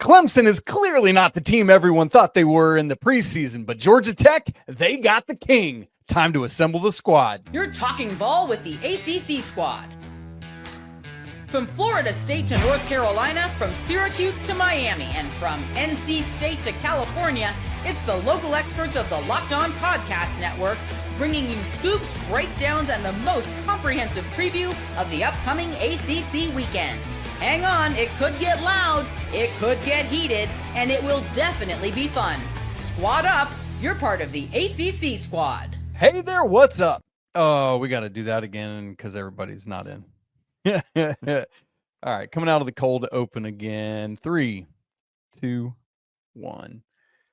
Clemson is clearly not the team everyone thought they were in the preseason, but Georgia Tech, they got the king. Time to assemble the squad. You're talking ball with the ACC squad. From Florida State to North Carolina, from Syracuse to Miami, and from NC State to California, it's the local experts of the Locked On Podcast Network, bringing you scoops, breakdowns, and the most comprehensive preview of the upcoming ACC weekend. Hang on, it could get loud, it could get heated, and it will definitely be fun. Squad up, you're part of the ACC squad. Hey there, what's up? Oh, we got to do that again because everybody's not in. All right, coming out of the cold open again. 3, 2, 1.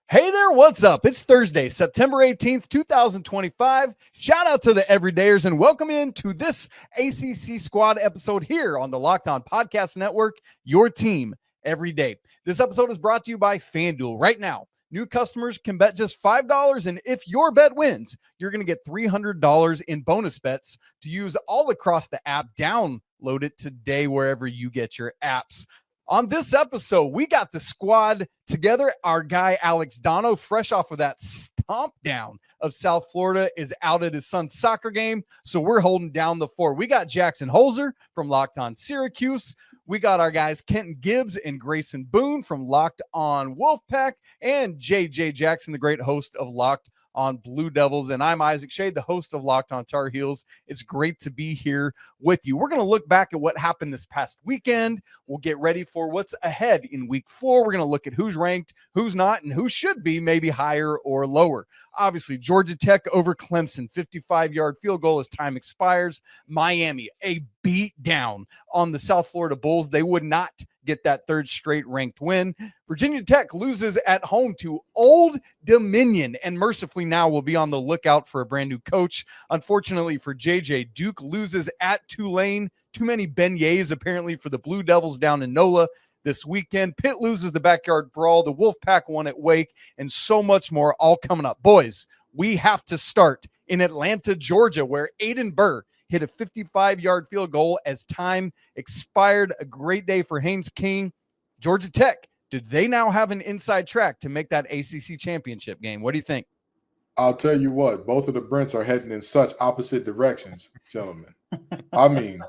Hey there, what's up? It's Thursday, September 18th, 2025. Shout out to the everydayers and welcome in to this ACC squad episode here on the Locked On Podcast Network, your team every day. This episode is brought to you by FanDuel. Right now, new customers can bet just $5, and if your bet wins, you're going to get $300 in bonus bets to use all across the app. Download it today wherever you get your apps. On this episode, we got the squad together. Our guy, Alex Dono, fresh off of that stomp down of South Florida, is out at his son's soccer game, so we're holding down the fort. We got Jackson Holzer from Locked On Syracuse. We got our guys Kenton Gibbs and Grayson Boone from Locked On Wolfpack, and JJ Jackson, the great host of Locked on Blue Devils. And I'm Isaac Shade, the host of Locked On Tar Heels. It's great to be here with you. We're going to look back at what happened this past weekend. We'll get ready for what's ahead in week 4. We're going to look at who's ranked, who's not, and who should be maybe higher or lower. Obviously, Georgia Tech over Clemson, 55-yard field goal as time expires. Miami, a beat down on the South Florida Bulls. They would not get that third straight ranked win. Virginia Tech loses at home to Old Dominion, and mercifully now will be on the lookout for a brand new coach. Unfortunately for JJ, Duke loses at Tulane. Too many beignets apparently for the Blue Devils down in NOLA this weekend. Pitt loses the backyard brawl. The Wolfpack won at Wake, and so much more all coming up. Boys, we have to start in Atlanta, Georgia, where Aiden Burr hit a 55-yard field goal as time expired. A great day for Haynes King. Georgia Tech, do they now have an inside track to make that ACC championship game? What do you think? I'll tell you what, both of the Brents are heading in such opposite directions, gentlemen. I mean,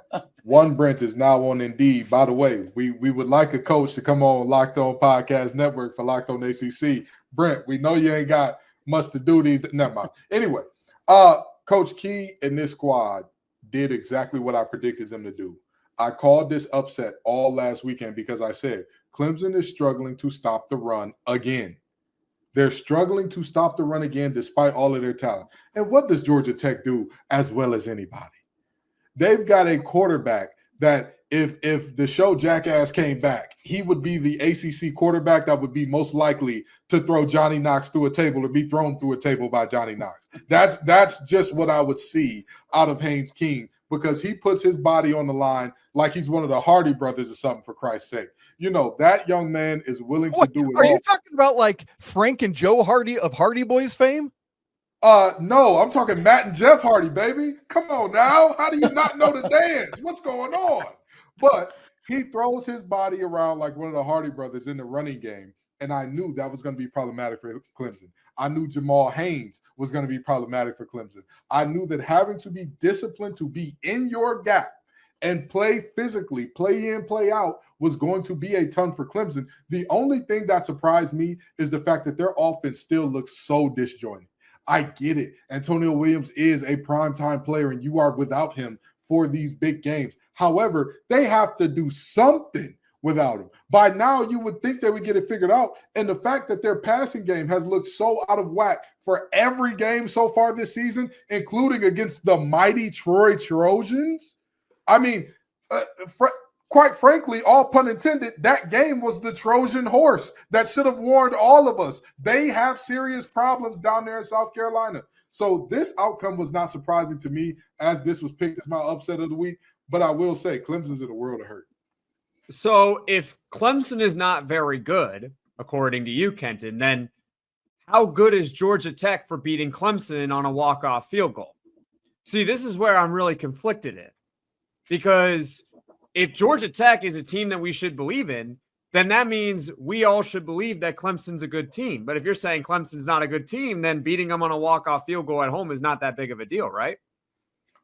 one Brent is now on Indeed. By the way, we would like a coach to come on Locked On Podcast Network for Locked On ACC. Brent, we know you ain't got much to do these. Never mind. Anyway, Coach Key and this squad did exactly what I predicted them to do. I called this upset all last weekend because I said Clemson is struggling to stop the run again. They're struggling to stop the run again despite all of their talent. And what does Georgia Tech do as well as anybody? They've got a quarterback that if the show Jackass came back, he would be the ACC quarterback that would be most likely to throw Johnny Knox through a table or be thrown through a table by Johnny Knox. That's just what I would see out of Haynes King, because he puts his body on the line like he's one of the Hardy brothers or something, for Christ's sake. You know, that young man is willing to do it all. Are you talking about like Frank and Joe Hardy of Hardy Boys fame? No, I'm talking Matt and Jeff Hardy, baby. Come on now. How do you not know the dance? What's going on? But he throws his body around like one of the Hardy brothers in the running game, and I knew that was going to be problematic for Clemson. I knew Jamal Haynes was going to be problematic for Clemson. I knew that having to be disciplined to be in your gap and play physically, play in, play out, was going to be a ton for Clemson. The only thing that surprised me is the fact that their offense still looks so disjointed. I get it. Antonio Williams is a primetime player, and you are without him for these big games. However, they have to do something without him. By now, you would think they would get it figured out. And the fact that their passing game has looked so out of whack for every game so far this season, including against the mighty Troy Trojans. I mean, quite frankly, all pun intended, that game was the Trojan horse that should have warned all of us. They have serious problems down there in South Carolina. So this outcome was not surprising to me, as this was picked as my upset of the week. But I will say Clemson's in a world of hurt. So if Clemson is not very good, according to you, Kenton, then how good is Georgia Tech for beating Clemson on a walk-off field goal? See, this is where I'm really conflicted in. Because if Georgia Tech is a team that we should believe in, then that means we all should believe that Clemson's a good team. But if you're saying Clemson's not a good team, then beating them on a walk-off field goal at home is not that big of a deal, right?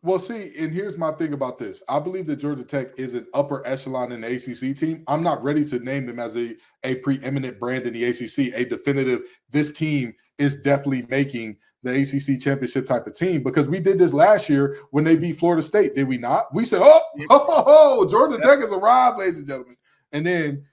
Well, see, and here's my thing about this. I believe that Georgia Tech is an upper echelon in the ACC team. I'm not ready to name them as a preeminent brand in the ACC, a definitive, this team is definitely making the ACC championship type of team, because we did this last year when they beat Florida State, did we not? We said, Georgia Tech has arrived, ladies and gentlemen. And then,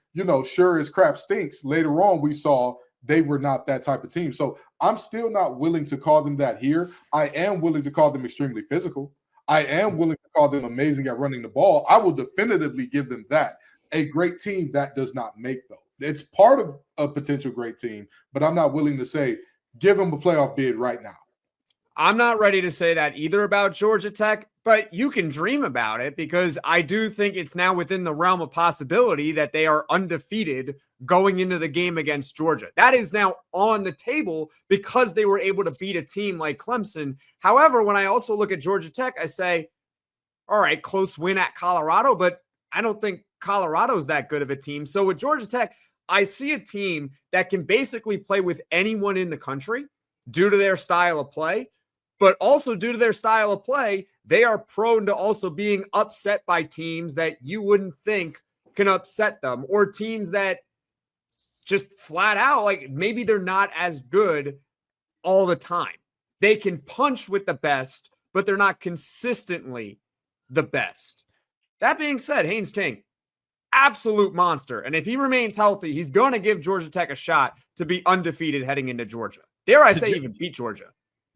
sure as crap stinks, later on we saw they were not that type of team. So I'm still not willing to call them that here. I am willing to call them extremely physical. I am willing to call them amazing at running the ball. I will definitively give them that. A great team, that does not make, though. It's part of a potential great team, but I'm not willing to say, give them a playoff bid right now. I'm not ready to say that either about Georgia Tech, but you can dream about it, because I do think it's now within the realm of possibility that they are undefeated going into the game against Georgia. That is now on the table because they were able to beat a team like Clemson. However, when I also look at Georgia Tech, I say, all right, close win at Colorado, but I don't think Colorado's that good of a team. So with Georgia Tech, I see a team that can basically play with anyone in the country due to their style of play. But also due to their style of play, they are prone to also being upset by teams that you wouldn't think can upset them, or teams that just flat out, like, maybe they're not as good all the time. They can punch with the best, but they're not consistently the best. That being said, Haynes King, absolute monster. And if he remains healthy, he's going to give Georgia Tech a shot to be undefeated heading into Georgia. Dare I say even beat Georgia.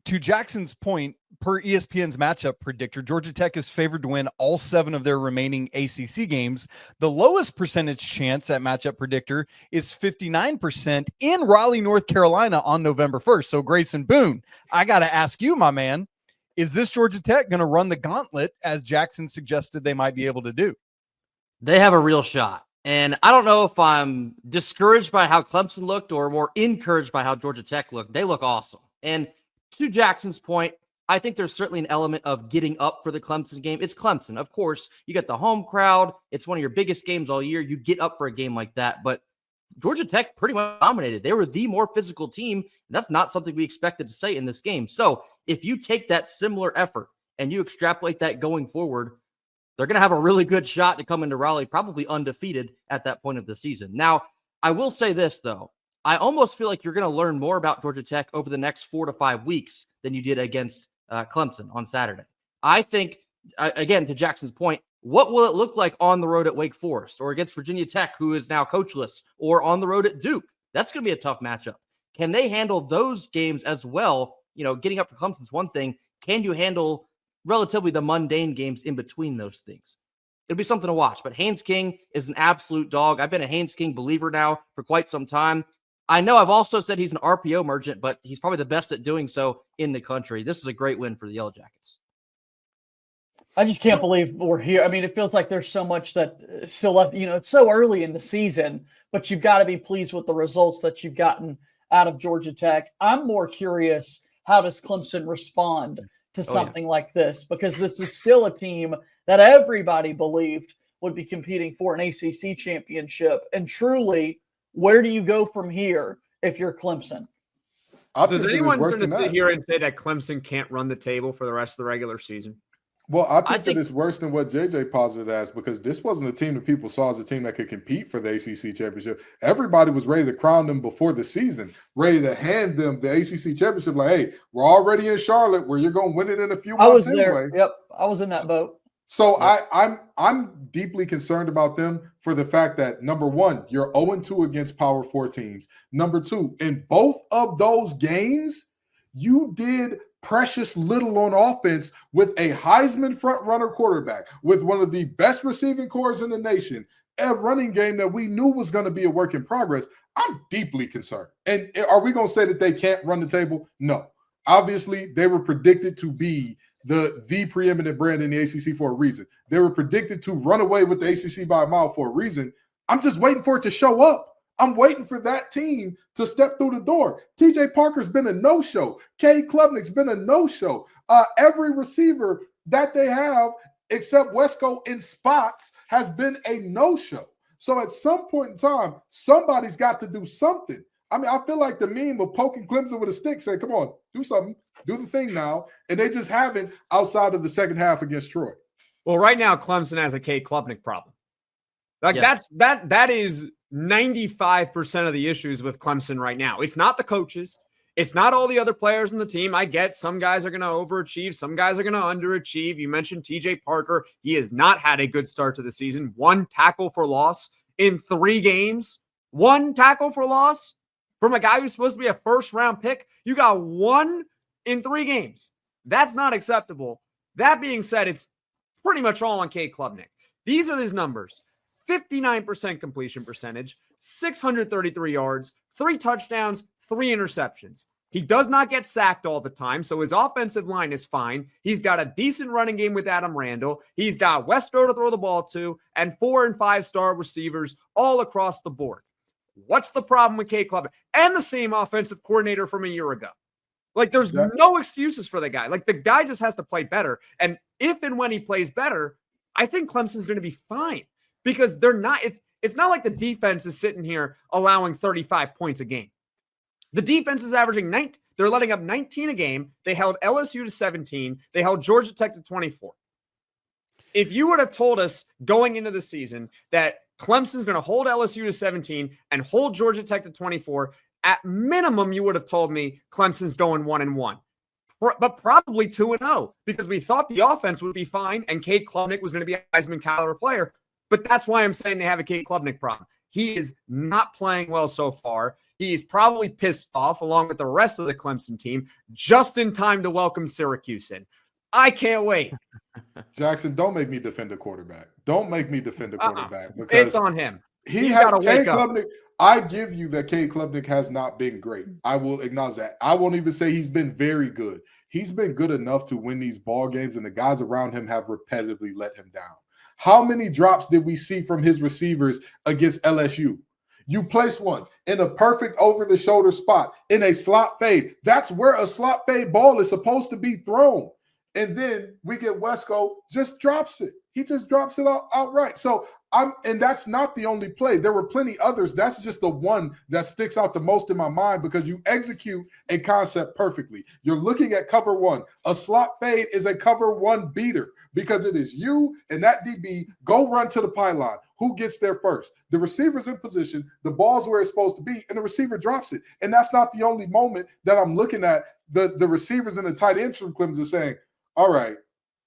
To Jackson's point, per ESPN's matchup predictor, Georgia Tech is favored to win all 7 of their remaining ACC games. The lowest percentage chance at matchup predictor is 59% in Raleigh, North Carolina on November 1st. So Grayson Boone, I got to ask you, my man, is this Georgia Tech going to run the gauntlet as Jackson suggested they might be able to do? They have a real shot. And I don't know if I'm discouraged by how Clemson looked or more encouraged by how Georgia Tech looked. They look awesome. And to Jackson's point, I think there's certainly an element of getting up for the Clemson game. It's Clemson. Of course, you got the home crowd. It's one of your biggest games all year. You get up for a game like that. But Georgia Tech pretty much dominated. They were the more physical team. And that's not something we expected to say in this game. So if you take that similar effort and you extrapolate that going forward, they're going to have a really good shot to come into Raleigh, probably undefeated at that point of the season. Now, I will say this, though. I almost feel like you're going to learn more about Georgia Tech over the next 4 to 5 weeks than you did against Clemson on Saturday. I think, again, to Jackson's point, what will it look like on the road at Wake Forest or against Virginia Tech, who is now coachless, or on the road at Duke? That's going to be a tough matchup. Can they handle those games as well? Getting up for Clemson's one thing. Can you handle relatively the mundane games in between those things? It'll be something to watch. But Haynes King is an absolute dog. I've been a Haynes King believer now for quite some time. I know I've also said he's an RPO merchant, but he's probably the best at doing so in the country. This is a great win for the Yellow Jackets. I just can't believe we're here. I mean, it feels like there's so much that still left. It's so early in the season, but you've got to be pleased with the results that you've gotten out of Georgia Tech. I'm more curious, how does Clemson respond to something like this? Because this is still a team that everybody believed would be competing for an ACC championship. And truly, where do you go from here if you're Clemson? Does anyone going to sit here and say that Clemson can't run the table for the rest of the regular season? Well, I think that it's worse than what JJ posited as, because this wasn't a team that people saw as a team that could compete for the ACC championship. Everybody was ready to crown them before the season, ready to hand them the ACC championship. Like, hey, we're already in Charlotte, where you're going to win it in a few months. I was anyway. there. Yep, I was in that boat. So I'm deeply concerned about them for the fact that, number one, you're 0-2 against Power 4 teams. Number two, in both of those games, you did precious little on offense with a Heisman front-runner quarterback, with one of the best receiving corps in the nation, a running game that we knew was going to be a work in progress. I'm deeply concerned. And are we going to say that they can't run the table? No. Obviously, they were predicted to be the preeminent brand in the ACC for a reason. They were predicted to run away with the ACC by a mile for a reason. I'm just waiting for it to show up. I'm waiting for that team to step through the door. TJ Parker's been a no-show. Cade Klubnik's been a no-show. Every receiver that they have, except Wesco in spots, has been a no-show. So at some point in time, somebody's got to do something. I mean, I feel like the meme of poking Clemson with a stick saying, come on, do something, do the thing now. And they just haven't outside of the second half against Troy. Well, right now, Clemson has a Cade Klubnik problem. Like Yes. that is 95% of the issues with Clemson right now. It's not the coaches. It's not all the other players on the team. I get some guys are going to overachieve. Some guys are going to underachieve. You mentioned TJ Parker. He has not had a good start to the season. 1 tackle for loss in 3 games. 1 tackle for loss from a guy who's supposed to be a first-round pick. You got 1 in 3 games. That's not acceptable. That being said, it's pretty much all on Cade Klubnik. These are his numbers. 59% completion percentage, 633 yards, 3 touchdowns, 3 interceptions. He does not get sacked all the time, so his offensive line is fine. He's got a decent running game with Adam Randall. He's got Westro to throw the ball to, and 4- and 5-star receivers all across the board. What's the problem with Cade Klubnik? And the same offensive coordinator from a year ago. Like, there's no excuses for the guy. Like, the guy just has to play better. And if and when he plays better, I think Clemson's going to be fine. Because they're not, it's not like the defense is sitting here allowing 35 points a game. The defense is averaging they're letting up 19 a game. They held LSU to 17. They held Georgia Tech to 24. If you would have told us going into the season that Clemson's going to hold LSU to 17 and hold Georgia Tech to 24, at minimum, you would have told me Clemson's going 1-1. But probably 2-0 because we thought the offense would be fine and Cade Klubnik was going to be a Heisman caliber player. But that's why I'm saying they have a Cade Klubnik problem. He is not playing well so far. He's probably pissed off, along with the rest of the Clemson team, just in time to welcome Syracuse in. I can't wait. Jackson, don't make me defend a quarterback. Don't make me defend a quarterback. Because it's on him. He's got to wake up. I give you that Cade Klubnik has not been great. I will acknowledge that. I won't even say he's been very good. He's been good enough to win these ball games, and the guys around him have repetitively let him down. How many drops did we see from his receivers against LSU? You place one in a perfect over-the-shoulder spot in a slot fade. That's where a slot fade ball is supposed to be thrown. And then we get Wesco just drops it. He just drops it outright. So and that's not the only play. There were plenty others. That's just the one that sticks out the most in my mind because you execute a concept perfectly. You're looking at cover 1. A slot fade is a cover 1 beater because it is you and that DB go run to the pylon. Who gets there first? The receiver's in position, the ball's where it's supposed to be, and the receiver drops it. And that's not the only moment that I'm looking at the receivers and the tight ends from Clemson saying, all right,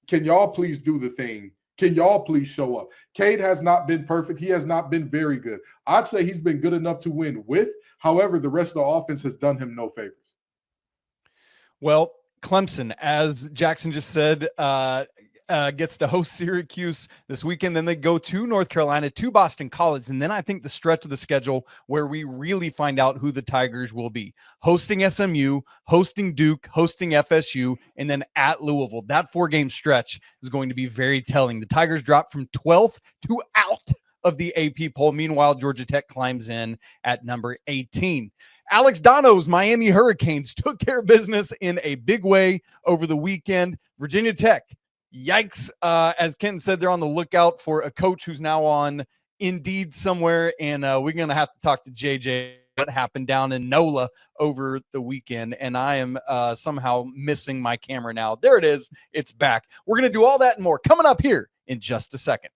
can y'all please do the thing? Can y'all please show up? Cade has not been perfect. He has not been very good. I'd say he's been good enough to win with. However, the rest of the offense has done him no favors. Well, Clemson, as Jackson just said, gets to host Syracuse this weekend. Then they go to North Carolina, to Boston College. And then I think the stretch of the schedule where we really find out who the Tigers will be. Hosting SMU, hosting Duke, hosting FSU, and then at Louisville. That 4-game stretch is going to be very telling. The Tigers drop from 12th to out of the AP poll. Meanwhile, Georgia Tech climbs in at number 18. Alex Dono's Miami Hurricanes took care of business in a big way over the weekend. Virginia Tech, yikes. As Ken said, they're on the lookout for a coach who's now on Indeed somewhere, and we're going to have to talk to JJ what happened down in NOLA over the weekend, and I am somehow missing my camera now. There it is. It's back. We're going to do all that and more coming up here in just a second.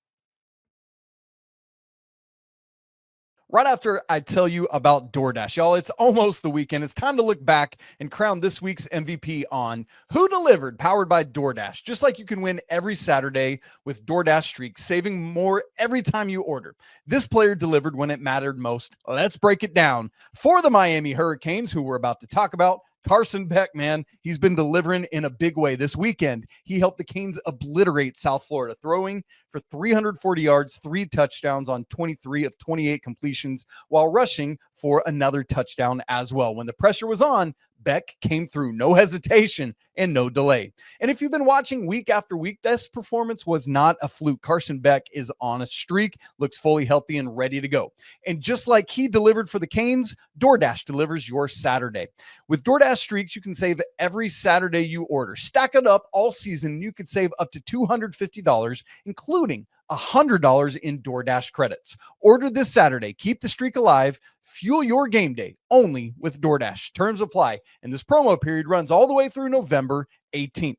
Right after I tell you about DoorDash, y'all, it's almost the weekend. It's time to look back and crown this week's MVP on Who Delivered, powered by DoorDash. Just like you can win every Saturday with DoorDash Streak, saving more every time you order. This player delivered when it mattered most. Let's break it down. For the Miami Hurricanes, who we're about to talk about, Carson Beck, man, he's been delivering in a big way this weekend. He helped the Canes obliterate South Florida, throwing for 340 yards, 3 touchdowns on 23 of 28 completions, while rushing for another touchdown as well. When the pressure was on, Beck came through, no hesitation and no delay. And if you've been watching week after week, this performance was not a fluke. Carson Beck is on a streak, looks fully healthy and ready to go. And just like he delivered for the Canes, DoorDash delivers your Saturday. With DoorDash Streaks, you can save every Saturday you order. Stack it up all season, you could save up to $250, including $100 in DoorDash credits. Order this Saturday. Keep the streak alive. Fuel your game day only with DoorDash. Terms apply. And this promo period runs all the way through November 18th.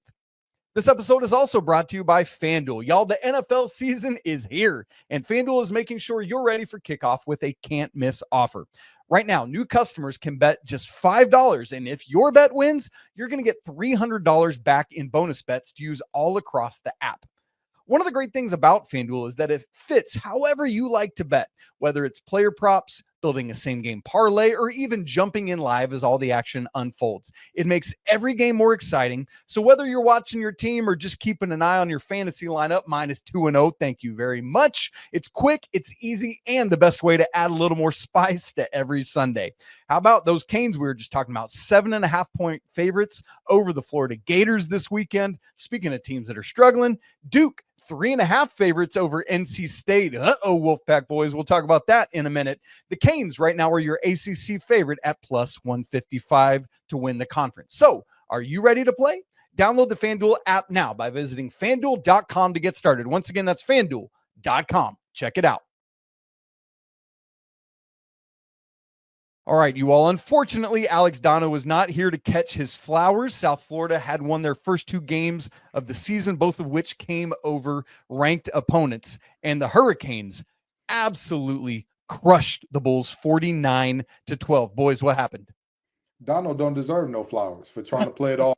This episode is also brought to you by FanDuel. Y'all, the NFL season is here, and FanDuel is making sure you're ready for kickoff with a can't-miss offer. Right now, new customers can bet just $5, and if your bet wins, you're going to get $300 back in bonus bets to use all across the app. One of the great things about FanDuel is that it fits however you like to bet, whether it's player props, building a same-game parlay, or even jumping in live as all the action unfolds. It makes every game more exciting, so whether you're watching your team or just keeping an eye on your fantasy lineup, mine is 2-0, thank you very much. It's quick, it's easy, and the best way to add a little more spice to every Sunday. How about those Canes we were just talking about? 7.5-point favorites over the Florida Gators this weekend. Speaking of teams that are struggling, Duke, 3.5 favorites over NC State. Wolfpack boys. We'll talk about that in a minute. The Canes right now are your ACC favorite at plus 155 to win the conference. So are you ready to play? Download the FanDuel app now by visiting FanDuel.com to get started. Once again, that's FanDuel.com. Check it out. All right, you all. Unfortunately, Alex Dono was not here to catch his flowers. South Florida had won their first 2 games of the season, both of which came over ranked opponents. And the Hurricanes absolutely crushed the Bulls 49-12. Boys, what happened? Dono don't deserve no flowers for trying to play it all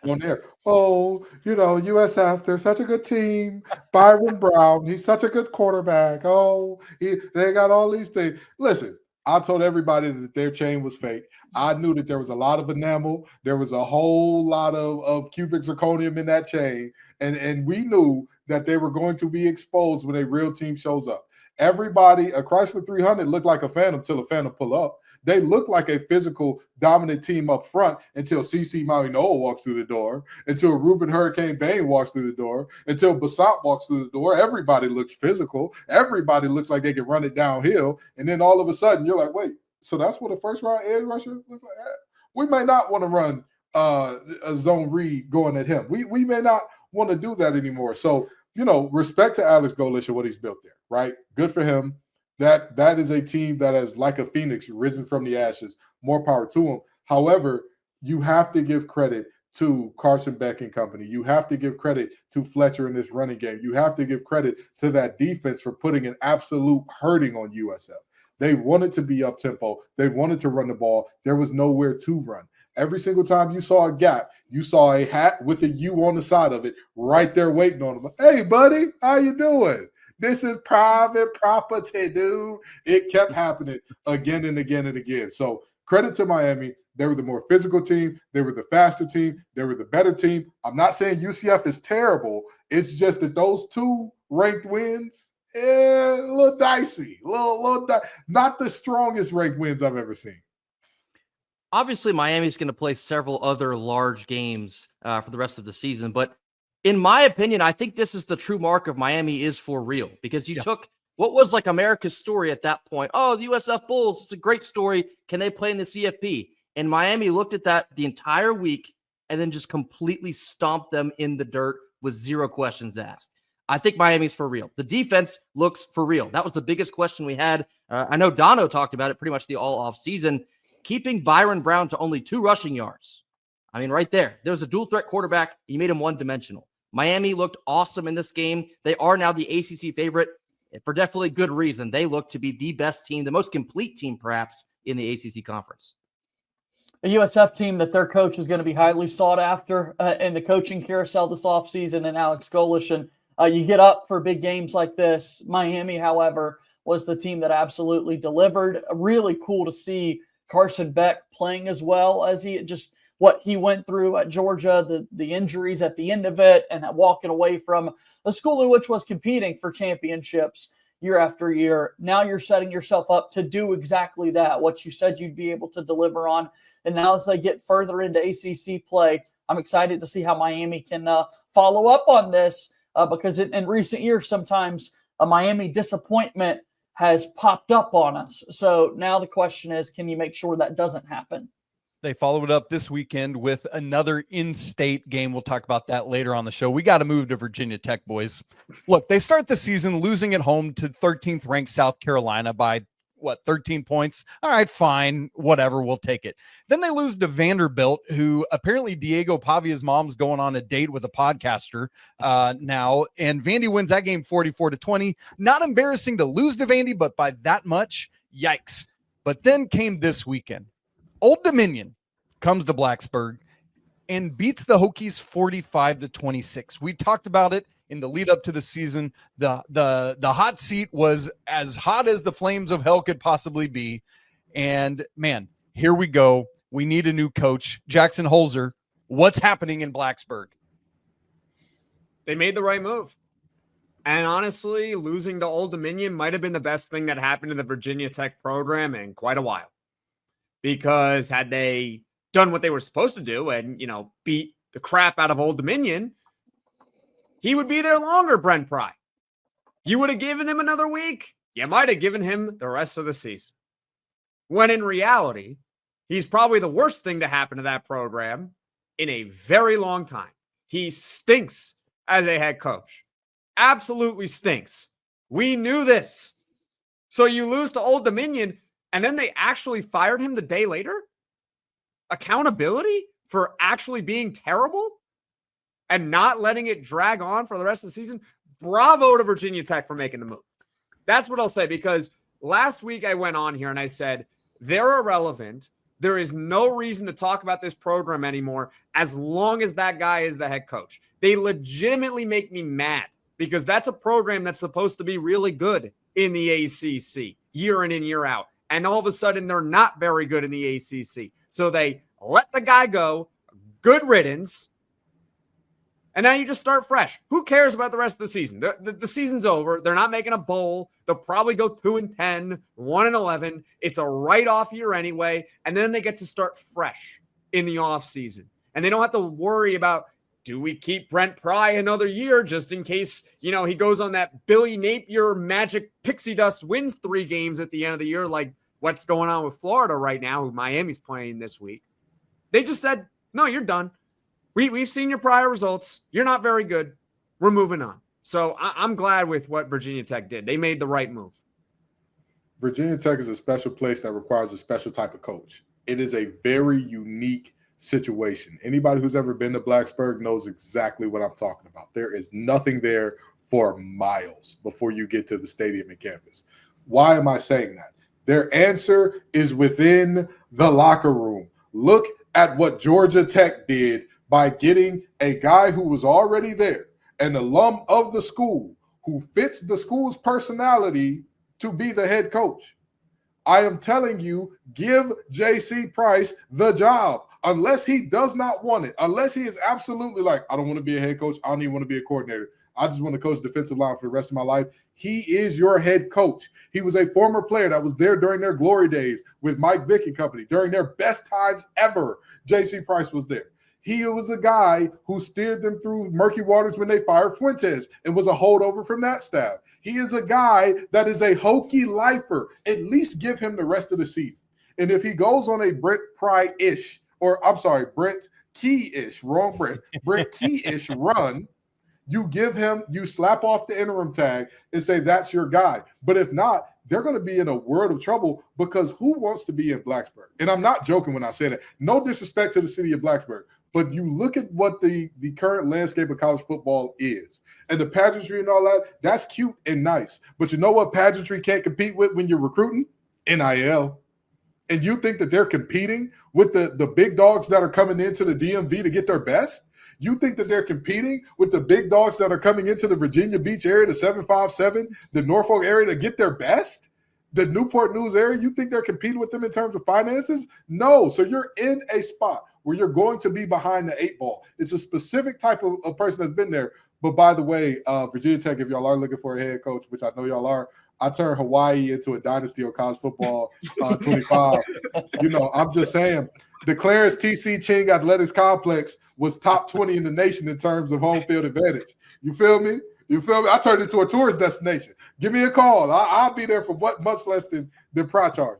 on there. Oh, USF, they're such a good team. Byron Brown, he's such a good quarterback. Oh, they got all these things. Listen. I told everybody that their chain was fake. I knew that there was a lot of enamel. There was a whole lot of cubic zirconium in that chain. And we knew that they were going to be exposed when a real team shows up. Everybody, a Chrysler 300 looked like a Phantom till a Phantom pull up. They look like a physical, dominant team up front until CeCe Maui Noah walks through the door, until Ruben Hurricane Bain walks through the door, until Basant walks through the door. Everybody looks physical. Everybody looks like they can run it downhill. And then all of a sudden, you're like, wait, so that's what a first-round edge rusher looks like? We may not want to run a zone read going at him. We may not want to do that anymore. So, respect to Alex Golish and what he's built there, right? Good for him. That is a team that has, like a phoenix, risen from the ashes. More power to them. However, you have to give credit to Carson Beck and company. You have to give credit to Fletcher in this running game. You have to give credit to that defense for putting an absolute hurting on USF. They wanted to be up-tempo. They wanted to run the ball. There was nowhere to run. Every single time you saw a gap, you saw a hat with a U on the side of it right there waiting on them. Hey, buddy, how you doing? This is private property, dude. It kept happening again and again and again. So credit to Miami. They were the more physical team. They were the faster team. They were the better team. I'm not saying UCF is terrible. It's just that those 2 ranked wins, a little dicey. Not the strongest ranked wins I've ever seen. Obviously, Miami's going to play several other large games for the rest of the season, but in my opinion, I think this is the true mark of Miami is for real, because you took what was like America's story at that point. Oh, the USF Bulls, it's a great story. Can they play in the CFP? And Miami looked at that the entire week and then just completely stomped them in the dirt with 0 questions asked. I think Miami's for real. The defense looks for real. That was the biggest question we had. I know Dono talked about it pretty much the all off season, keeping Byron Brown to only 2 rushing yards. I mean, right there, there was a dual threat quarterback. You made him one-dimensional. Miami looked awesome in this game. They are now the ACC favorite for definitely good reason. They look to be the best team, the most complete team perhaps in the ACC conference. A USF team that their coach is going to be highly sought after in the coaching carousel this offseason, and Alex Golish. And you get up for big games like this. Miami, however, was the team that absolutely delivered. Really cool to see Carson Beck playing as well as what he went through at Georgia, the injuries at the end of it, and walking away from a school in which was competing for championships year after year. Now you're setting yourself up to do exactly that, what you said you'd be able to deliver on. And now as they get further into ACC play, I'm excited to see how Miami can follow up on this because in recent years, sometimes a Miami disappointment has popped up on us. So now the question is, can you make sure that doesn't happen? They followed it up this weekend with another in-state game. We'll talk about that later on the show. We got to move to Virginia Tech, boys. Look, they start the season losing at home to 13th ranked South Carolina by 13 points. All right, fine, whatever, we'll take it. Then they lose to Vanderbilt, who apparently Diego Pavia's mom's going on a date with a podcaster now, and Vandy wins that game 44-20. Not embarrassing to lose to Vandy, but by that much, yikes. But then came this weekend. Old Dominion comes to Blacksburg and beats the Hokies 45-26. We talked about it in the lead up to the season. The hot seat was as hot as the flames of hell could possibly be. And man, here we go. We need a new coach. Jackson Holzer, what's happening in Blacksburg? They made the right move. And honestly, losing to Old Dominion might have been the best thing that happened to the Virginia Tech program in quite a while. Because had they done what they were supposed to do and, beat the crap out of Old Dominion, he would be there longer, Brent Pry. You would have given him another week. You might have given him the rest of the season. When in reality, he's probably the worst thing to happen to that program in a very long time. He stinks as a head coach. Absolutely stinks. We knew this. So you lose to Old Dominion, and then they actually fired him the day later? Accountability for actually being terrible and not letting it drag on for the rest of the season? Bravo to Virginia Tech for making the move. That's what I'll say, because last week I went on here and I said, they're irrelevant. There is no reason to talk about this program anymore as long as that guy is the head coach. They legitimately make me mad because that's a program that's supposed to be really good in the ACC year in and year out. And all of a sudden, they're not very good in the ACC. So they let the guy go, good riddance, and now you just start fresh. Who cares about the rest of the season? The season's over. They're not making a bowl. They'll probably go 2-10, 1-11. It's a write-off year anyway, and then they get to start fresh in the offseason. And they don't have to worry about, do we keep Brent Pry another year just in case, he goes on that Billy Napier magic pixie dust, wins 3 games at the end of the year, like what's going on with Florida right now, who Miami's playing this week. They just said, no, you're done. We've seen your prior results. You're not very good. We're moving on. So I'm glad with what Virginia Tech did. They made the right move. Virginia Tech is a special place that requires a special type of coach. It is a very unique situation. Anybody who's ever been to Blacksburg knows exactly what I'm talking about. There is nothing there for miles before you get to the stadium and campus. Why am I saying that? Their answer is within the locker room. Look at what Georgia Tech did by getting a guy who was already there, an alum of the school, who fits the school's personality to be the head coach. I am telling you, give J.C. Price the job. Unless he does not want it, unless he is absolutely like, I don't want to be a head coach, I don't even want to be a coordinator, I just want to coach defensive line for the rest of my life. He is your head coach. He was a former player that was there during their glory days with Mike Vick and company, during their best times ever. J.C. Price was there. He was a guy who steered them through murky waters when they fired Fuentes and was a holdover from that staff. He is a guy that is a Hokie lifer. At least give him the rest of the season. And if he goes on a Brent Key-ish run, you give him, you slap off the interim tag and say, that's your guy. But if not, they're going to be in a world of trouble because who wants to be in Blacksburg? And I'm not joking when I say that. No disrespect to the city of Blacksburg, but you look at what the current landscape of college football is. And the pageantry and all that, that's cute and nice. But you know what pageantry can't compete with when you're recruiting? NIL. And you think that they're competing with the big dogs that are coming into the DMV to get their best? You think that they're competing with the big dogs that are coming into the Virginia Beach area, the 757, the Norfolk area to get their best? The Newport News area, you think they're competing with them in terms of finances? No. So you're in a spot where you're going to be behind the 8 ball. It's a specific type of person that's been there. But by the way, Virginia Tech, if y'all are looking for a head coach, which I know y'all are, I turned Hawaii into a dynasty of college football 25. I'm just saying, the Clarence T.C. Ching Athletics Complex was top 20 in the nation in terms of home field advantage. You feel me? I turned it into a tourist destination. Give me a call. I'll be there for much less than prior charge.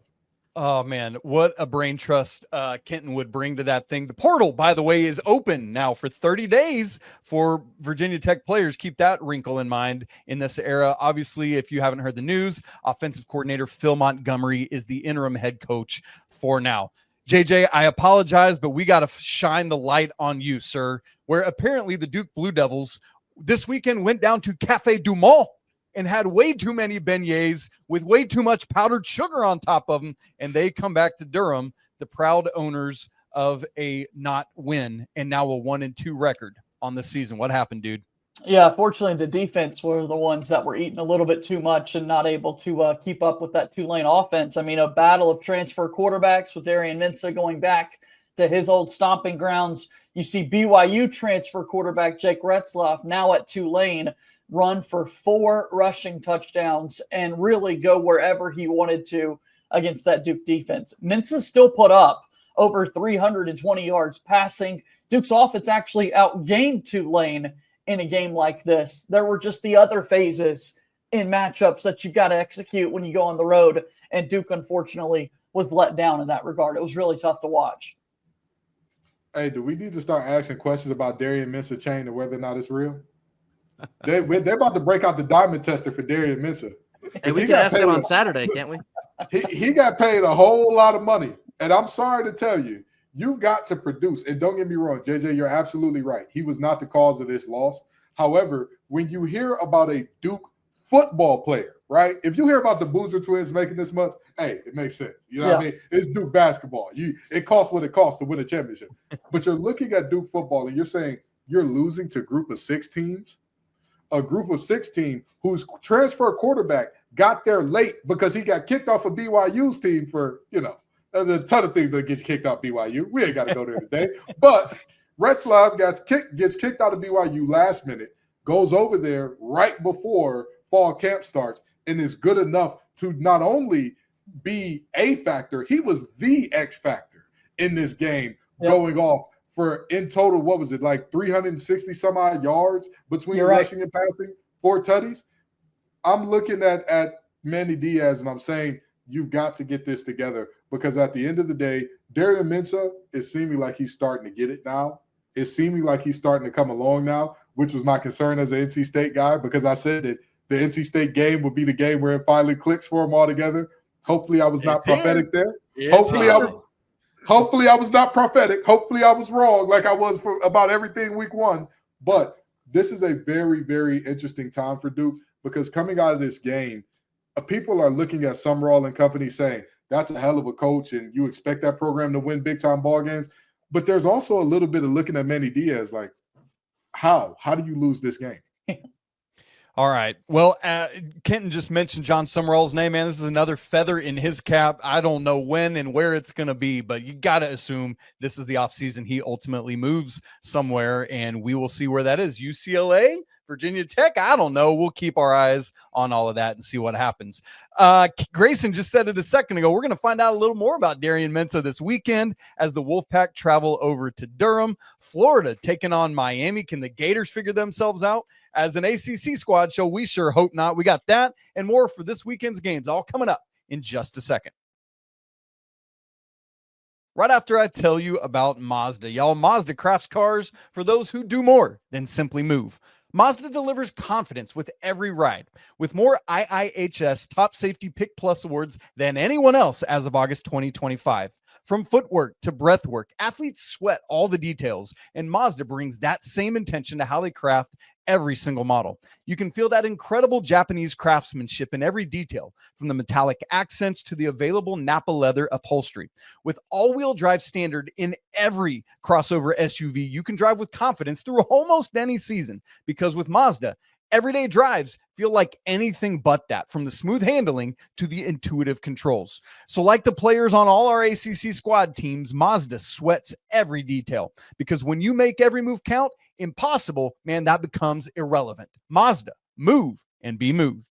Oh man, what a brain trust Kenton would bring to that thing. The portal, by the way, is open now for 30 days for Virginia Tech players. Keep that wrinkle in mind in this era. Obviously, if you haven't heard the news, offensive coordinator Phil Montgomery is the interim head coach for now. JJ, I apologize, but we got to shine the light on you, sir, where apparently the Duke Blue Devils this weekend went down to Cafe Du Mont and had way too many beignets with way too much powdered sugar on top of them, and they come back to Durham, the proud owners of a not win, and now a 1-2 record on the season. What happened, dude? Yeah, fortunately, the defense were the ones that were eating a little bit too much and not able to keep up with that Tulane offense. I mean, a battle of transfer quarterbacks with Darian Mensah going back to his old stomping grounds. You see BYU transfer quarterback Jake Retzlaff now at Tulane run for 4 rushing touchdowns and really go wherever he wanted to against that Duke defense. Mensah still put up over 320 yards passing. Duke's offense actually outgained Tulane in a game like this. There were just the other phases in matchups that you've got to execute when you go on the road, and Duke, unfortunately, was let down in that regard. It was really tough to watch. Hey, do we need to start asking questions about Darian Mensah chain and whether or not it's real? They're about to break out the diamond tester for Darian Mensah. Hey, we can ask that on Saturday, can't we? He got paid a whole lot of money. And I'm sorry to tell you, you've got to produce. And don't get me wrong, JJ, you're absolutely right. He was not the cause of this loss. However, when you hear about a Duke football player, right? If you hear about the Boozer twins making this much, hey, it makes sense. You know what I mean? It's Duke basketball. It costs what it costs to win a championship. But you're looking at Duke football and you're saying you're losing to a group of 6 teams. A group of 6 team whose transfer quarterback got there late because he got kicked off of BYU's team for, there's a ton of things that get you kicked off BYU. We ain't got to go there today. But Retzlaff gets kicked out of BYU last minute, goes over there right before fall camp starts, and is good enough to not only be a factor, he was the X factor in this game, going off for, in total, what was it, like 360 some odd yards between rushing and passing, 4 tutties. I'm looking at Manny Diaz and I'm saying, you've got to get this together, because at the end of the day, Darian Mensah is seeming like he's starting to get it now. It's seeming like he's starting to come along now, which was my concern as an NC State guy, because I said that the NC State game would be the game where it finally clicks for him all together. Hopefully I was not prophetic there. Hopefully I was not prophetic. Hopefully I was wrong like I was for about everything week 1. But this is a very, very interesting time for Duke, because coming out of this game, people are looking at Summerall and company saying, that's a hell of a coach and you expect that program to win big-time ball games. But there's also a little bit of looking at Manny Diaz like, how do you lose this game? All right. Well, Kenton just mentioned John Summerall's name, man. This is another feather in his cap. I don't know when and where it's going to be, but you got to assume this is the offseason. He ultimately moves somewhere, and we will see where that is. UCLA, Virginia Tech, I don't know. We'll keep our eyes on all of that and see what happens. Grayson just said it a second ago. We're going to find out a little more about Darian Mensah this weekend as the Wolfpack travel over to Durham. Florida taking on Miami. Can the Gators figure themselves out? As an ACC squad show, we sure hope not. We got that and more for this weekend's games, all coming up in just a second. Right after I tell you about Mazda. Y'all, Mazda crafts cars for those who do more than simply move. Mazda delivers confidence with every ride, with more IIHS Top Safety Pick Plus awards than anyone else as of August 2025. From footwork to breathwork, athletes sweat all the details, and Mazda brings that same intention to how they craft every single model. You can feel that incredible Japanese craftsmanship in every detail, from the metallic accents to the available Nappa leather upholstery. With all-wheel drive standard in every crossover SUV, you can drive with confidence through almost any season, because with Mazda, everyday drives feel like anything but that, from the smooth handling to the intuitive controls. So like the players on all our ACC squad teams, Mazda sweats every detail, because when you make every move count, impossible, man, that becomes irrelevant. Mazda, move and be moved.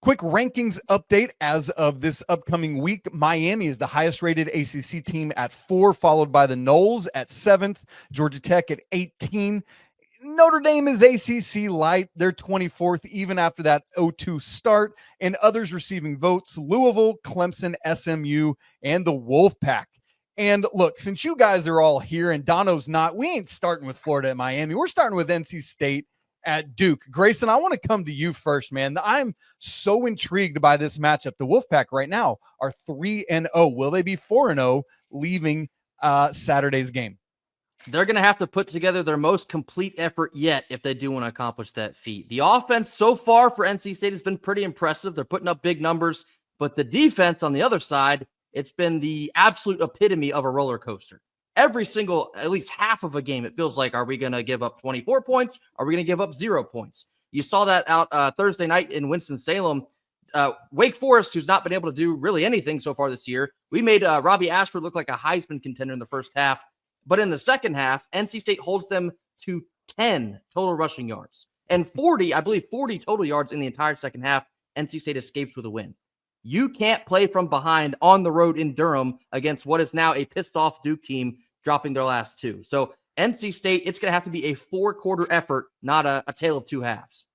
Quick rankings update as of this upcoming week. Miami is the highest rated ACC team at 4, followed by the Noles at 7th, Georgia Tech at 18. Notre Dame is ACC light. They're 24th, even after that 0-2 start, and others receiving votes: Louisville, Clemson, SMU, and the Wolfpack. And look, since you guys are all here and Dono's not, we ain't starting with Florida and Miami. We're starting with NC State at Duke. Grayson, I want to come to you first, man. I'm so intrigued by this matchup. The Wolfpack right now are 3-0. Will they be 4-0 leaving Saturday's game? They're going to have to put together their most complete effort yet if they do want to accomplish that feat. The offense so far for NC State has been pretty impressive. They're putting up big numbers, but the defense on the other side, it's been the absolute epitome of a roller coaster. Every single, at least half of a game, it feels like, are we going to give up 24 points? Are we going to give up 0 points? You saw that out Thursday night in Winston-Salem. Wake Forest, who's not been able to do really anything so far this year, we made Robbie Ashford look like a Heisman contender in the first half. But in the second half, NC State holds them to 10 total rushing yards and 40 total yards in the entire second half. NC State escapes with a win. You can't play from behind on the road in Durham against what is now a pissed-off Duke team dropping their last 2. So NC State, it's going to have to be a 4-quarter effort, not a tale of 2 halves.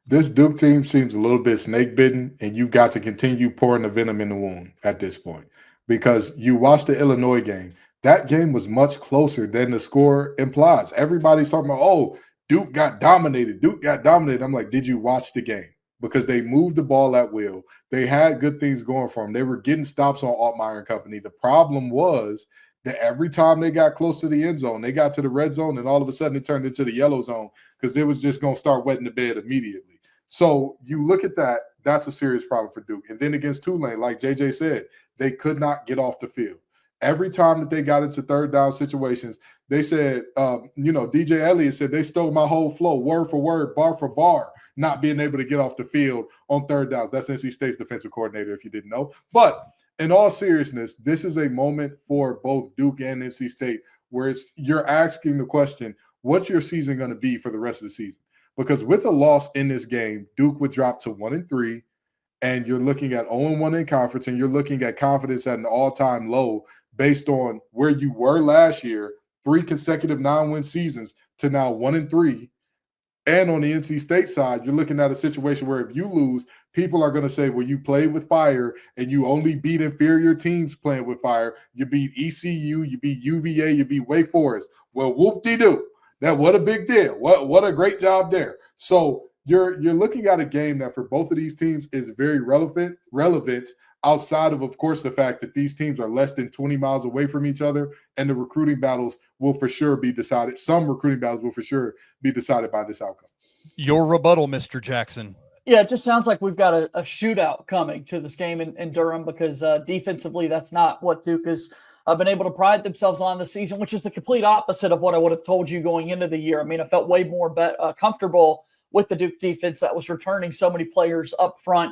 This Duke team seems a little bit snake-bitten, and you've got to continue pouring the venom in the wound at this point, because you watched the Illinois game. That game was much closer than the score implies. Everybody's talking about, oh, Duke got dominated. Duke got dominated. I'm like, did you watch the game? Because they moved the ball at will. They had good things going for them. They were getting stops on Altmaier and company. The problem was that every time they got close to the end zone, they got to the red zone, and all of a sudden it turned into the yellow zone because they was just going to start wetting the bed immediately. So you look at that, that's a serious problem for Duke. And then against Tulane, like JJ said, they could not get off the field. Every time that they got into third down situations, they said, DJ Elliott said they stole my whole flow, word for word, bar for bar, not being able to get off the field on third downs. That's NC State's defensive coordinator, if you didn't know. But in all seriousness, this is a moment for both Duke and NC State where you're asking the question, what's your season going to be for the rest of the season? Because with a loss in this game, Duke would drop to 1-3, and you're looking at 0-1 in conference, and you're looking at confidence at an all-time low based on where you were last year, 3 consecutive 9-win seasons to now 1-3. And on the NC State side, you're looking at a situation where if you lose, people are going to say, well, you played with fire and you only beat inferior teams playing with fire. You beat ECU, you beat UVA, you beat Wake Forest. Well, whoop-de-doo. What a big deal. What a great job there. So you're looking at a game that for both of these teams is very relevant outside of course, the fact that these teams are less than 20 miles away from each other, and the recruiting battles will for sure be decided. Some recruiting battles will for sure be decided by this outcome. Your rebuttal, Mr. Jackson. Yeah, it just sounds like we've got a shootout coming to this game in Durham, because defensively, that's not what Duke has been able to pride themselves on this season, which is the complete opposite of what I would have told you going into the year. I mean, I felt way more comfortable with the Duke defense that was returning so many players up front.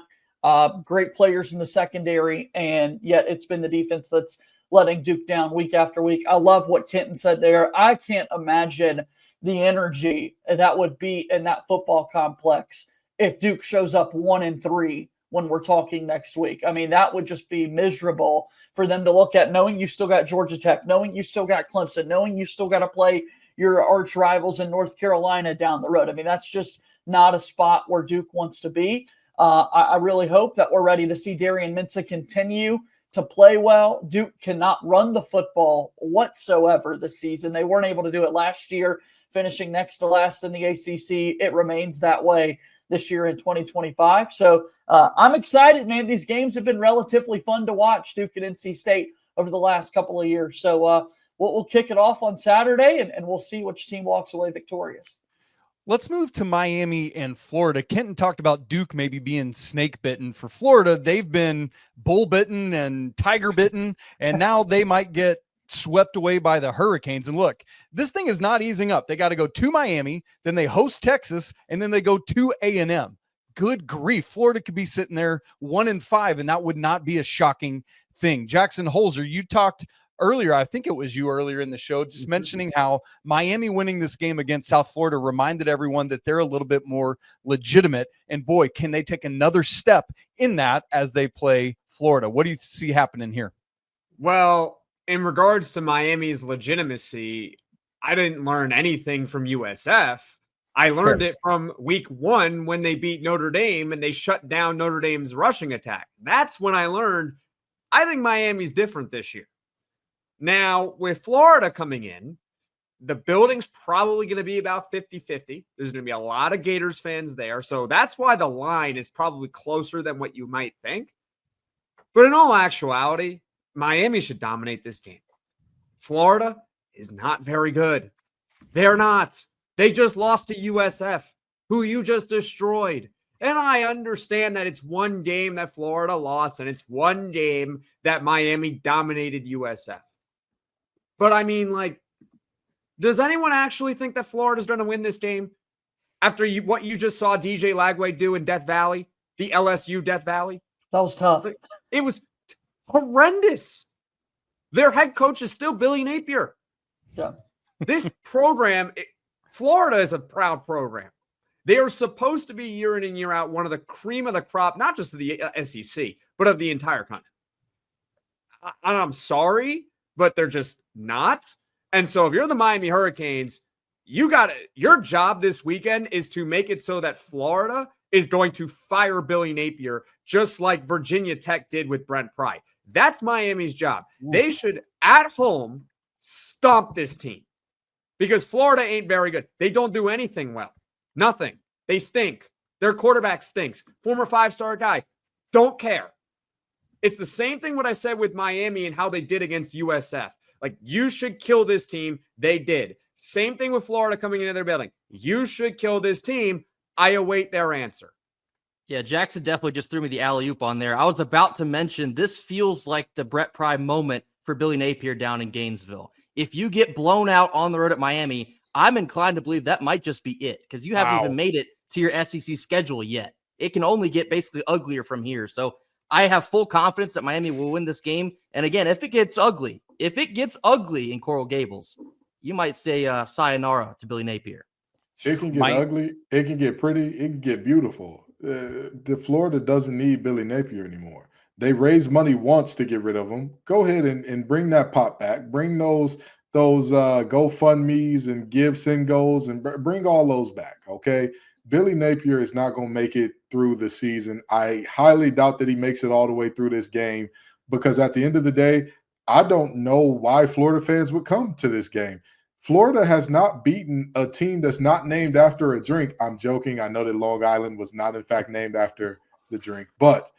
Great players in the secondary, and yet it's been the defense that's letting Duke down week after week. I love what Kenton said there. I can't imagine the energy that would be in that football complex if Duke shows up 1-3 when we're talking next week. I mean, that would just be miserable for them to look at, knowing you still got Georgia Tech, knowing you still got Clemson, knowing you still got to play your arch rivals in North Carolina down the road. I mean, that's just not a spot where Duke wants to be. I really hope that we're ready to see Darian Mensah continue to play well. Duke cannot run the football whatsoever this season. They weren't able to do it last year, finishing next to last in the ACC. It remains that way this year in 2025. So I'm excited, man. These games have been relatively fun to watch, Duke and NC State, over the last couple of years. So we'll kick it off on Saturday, and we'll see which team walks away victorious. Let's move to Miami and Florida. Kenton talked about Duke maybe being snake bitten. For Florida, they've been bull bitten and tiger bitten, and now they might get swept away by the Hurricanes. And look, this thing is not easing up. They got to go to Miami, then they host Texas, and then they go to A&M. Good grief. Florida could be sitting there 1-5, and that would not be a shocking thing. Jackson Holzer, you talked earlier, I think it was you earlier in the show, just mentioning how Miami winning this game against South Florida reminded everyone that they're a little bit more legitimate. And boy, can they take another step in that as they play Florida. What do you see happening here? Well, in regards to Miami's legitimacy, I didn't learn anything from USF. I learned it from week 1 when they beat Notre Dame and they shut down Notre Dame's rushing attack. That's when I learned I think Miami's different this year. Now, with Florida coming in, the building's probably going to be about 50-50. There's going to be a lot of Gators fans there. So that's why the line is probably closer than what you might think. But in all actuality, Miami should dominate this game. Florida is not very good. They're not. They just lost to USF, who you just destroyed. And I understand that it's one game that Florida lost and it's one game that Miami dominated USF. But I mean, like, does anyone actually think that Florida's going to win this game after what you just saw DJ Lagway do in Death Valley, the LSU Death Valley? That was tough. It was horrendous. Their head coach is still Billy Napier. Yeah. This program, Florida is a proud program. They are supposed to be year in and year out one of the cream of the crop, not just of the SEC, but of the entire country. I'm sorry, but they're just not. And so if you're the Miami Hurricanes, your job this weekend is to make it so that Florida is going to fire Billy Napier, just like Virginia Tech did with Brent Pry. That's Miami's job. They should, at home, stomp this team because Florida ain't very good. They don't do anything well. Nothing. They stink. Their quarterback stinks. Former 5-star guy. Don't care. It's the same thing what I said with Miami and how they did against USF. Like, you should kill this team. They did. Same thing with Florida coming into their building. You should kill this team. I await their answer. Yeah, Jackson definitely just threw me the alley-oop on there. I was about to mention this feels like the Brett Pry moment for Billy Napier down in Gainesville. If you get blown out on the road at Miami, I'm inclined to believe that might just be it because you haven't even made it to your SEC schedule yet. It can only get basically uglier from here. So I have full confidence that Miami will win this game. And again, if it gets ugly in Coral Gables, you might say sayonara to Billy Napier. It can get ugly. It can get pretty. It can get beautiful. The Florida doesn't need Billy Napier anymore. They raised money once to get rid of him. Go ahead and bring that pot back. Bring those GoFundMes and Give Send Goals and bring all those back. Okay. Billy Napier is not going to make it through the season. I highly doubt that he makes it all the way through this game because at the end of the day, I don't know why Florida fans would come to this game. Florida has not beaten a team that's not named after a drink. I'm joking. I know that Long Island was not, in fact, named after the drink. But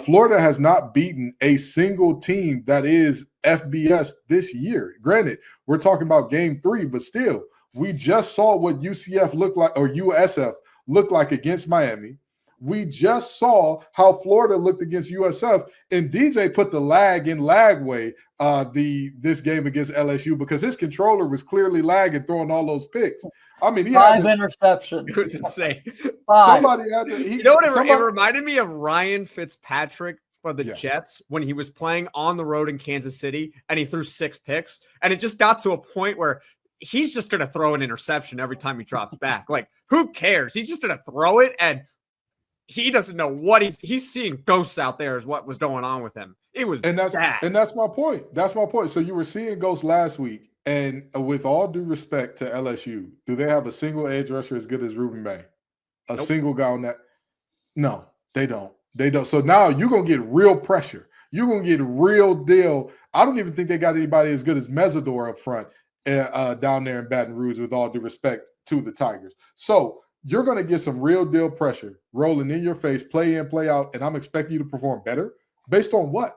Florida has not beaten a single team that is FBS this year. Granted, we're talking about game 3, but still, we just saw what UCF looked like, or USF looked like against Miami. We just saw how Florida looked against USF, and DJ put the lag in Lagway this game against LSU because his controller was clearly lagging, throwing all those picks. I mean, he 5 interceptions. It was insane. 5. Somebody had to. You know what? It reminded me of Ryan Fitzpatrick for the Jets when he was playing on the road in Kansas City and he threw 6 picks, and it just got to a point where he's just going to throw an interception every time he drops back. Like, who cares? He's just going to throw it, and he doesn't know what he's seeing ghosts out there is what was going on with him. It was bad. And that's my point. That's my point. So you were seeing ghosts last week, and with all due respect to LSU, do they have a single edge rusher as good as Ruben Bay? A single guy on that? No, they don't. They don't. So now you're going to get real pressure. You're going to get real deal. I don't even think they got anybody as good as Mesidor up front down there in Baton Rouge, with all due respect to the Tigers. So you're going to get some real deal pressure rolling in your face, play in, play out, and I'm expecting you to perform better. Based on what?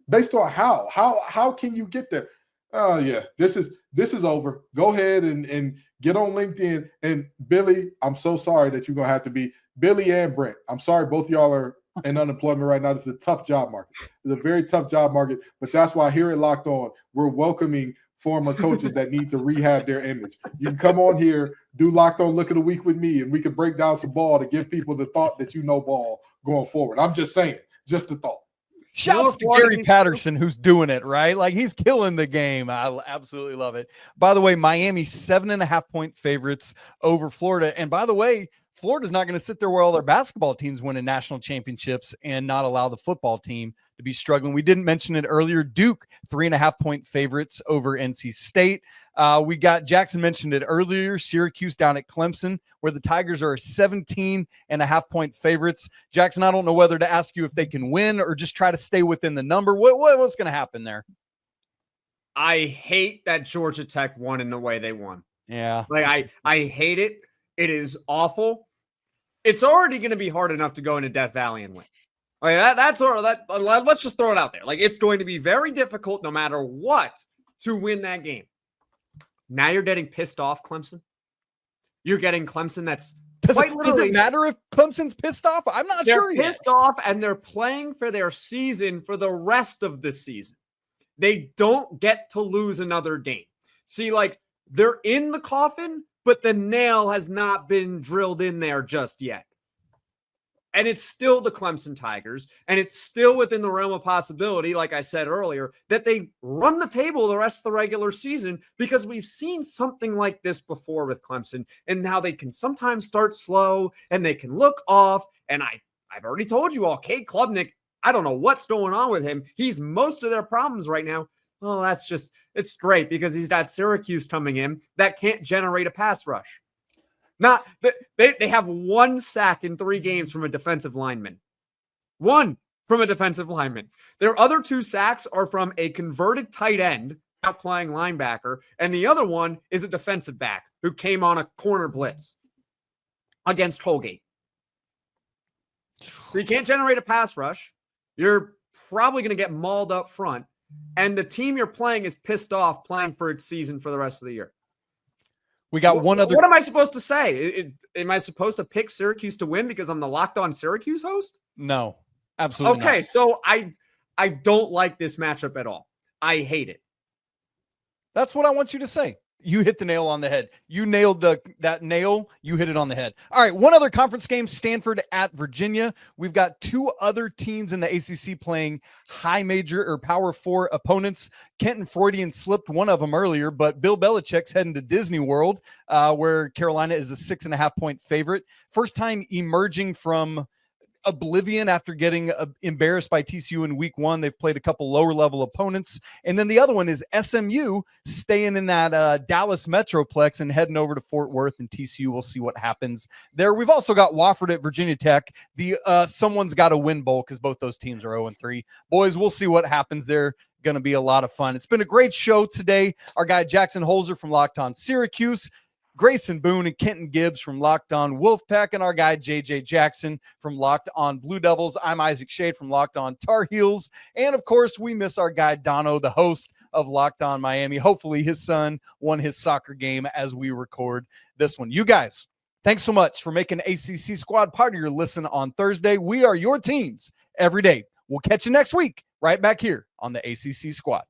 Based on how? How can you get there? Oh, yeah, this is over. Go ahead and get on LinkedIn. And Billy, I'm so sorry that you're going to have to be Billy and Brent. I'm sorry both of y'all are in unemployment right now. This is a tough job market. It's a very tough job market, but that's why here at Locked On, we're welcoming former coaches that need to rehab their image. You can come on here, do Locked On Look of the Week with me, and we can break down some ball to give people the thought that you know ball going forward. I'm just saying, just a thought. Shouts to Gary Patterson, who's doing it, right? Like, he's killing the game. I absolutely love it. By the way, Miami 7.5-point favorites over Florida. And by the way, Florida's not going to sit there where all their basketball teams winning national championships and not allow the football team to be struggling. We didn't mention it earlier. Duke, 3.5-point favorites over NC State. We got Jackson mentioned it earlier. Syracuse down at Clemson, where the Tigers are 17.5-point favorites. Jackson, I don't know whether to ask you if they can win or just try to stay within the number. What's going to happen there? I hate that Georgia Tech won in the way they won. Yeah. Like I hate it. It is awful. It's already going to be hard enough to go into Death Valley and win. Like that's all that. Let's just throw it out there. Like it's going to be very difficult no matter what to win that game. Now you're getting pissed off, Clemson. You're getting Clemson that's does it matter if Clemson's pissed off? I'm not sure yet. They're pissed off and they're playing for their season for the rest of the season. They don't get to lose another game. See, like they're in the coffin, but the nail has not been drilled in there just yet. And it's still the Clemson Tigers, and it's still within the realm of possibility, like I said earlier, that they run the table the rest of the regular season because we've seen something like this before with Clemson and how they can sometimes start slow and they can look off. And I've already told you all, Cade Klubnik, I don't know what's going on with him. He's most of their problems right now. Well, it's great because he's got Syracuse coming in that can't generate a pass rush. They have one sack in 3 games from a defensive lineman. One from a defensive lineman. Their other 2 sacks are from a converted tight end out playing linebacker, and the other one is a defensive back who came on a corner blitz against Holgate. So you can't generate a pass rush. You're probably going to get mauled up front, and the team you're playing is pissed off playing for its season for the rest of the year. We got one other. What am I supposed to say? Am I supposed to pick Syracuse to win because I'm the Locked On Syracuse host? No, absolutely okay, not. So I don't like this matchup at all. I hate it. That's what I want you to say. You hit the nail on the head. You nailed that nail. You hit it on the head. All right, one other conference game, Stanford at Virginia. We've got 2 other teams in the ACC playing high major or Power 4 opponents. Kenton Freudian slipped one of them earlier, but Bill Belichick's heading to Disney World, where Carolina is a 6.5-point favorite. First time emerging from oblivion after getting embarrassed by TCU in week 1. They've played a couple lower level opponents. And then the other one is SMU staying in that Dallas Metroplex and heading over to Fort Worth, and TCU. We'll see what happens there. We've also got Wofford at Virginia Tech. The someone's got to win bowl because both those teams are 0-3. Boys, we'll see what happens there. Going to be a lot of fun. It's been a great show today. Our guy Jackson Holzer from Locked On Syracuse, Grayson Boone and Kenton Gibbs from Locked On Wolfpack, and our guy JJ Jackson from Locked On Blue Devils. I'm Isaac Shade from Locked On Tar Heels. And of course, we miss our guy Dono, the host of Locked On Miami. Hopefully his son won his soccer game as we record this one. You guys, thanks so much for making ACC Squad part of your listen on Thursday. We are your teams every day. We'll catch you next week right back here on the ACC Squad.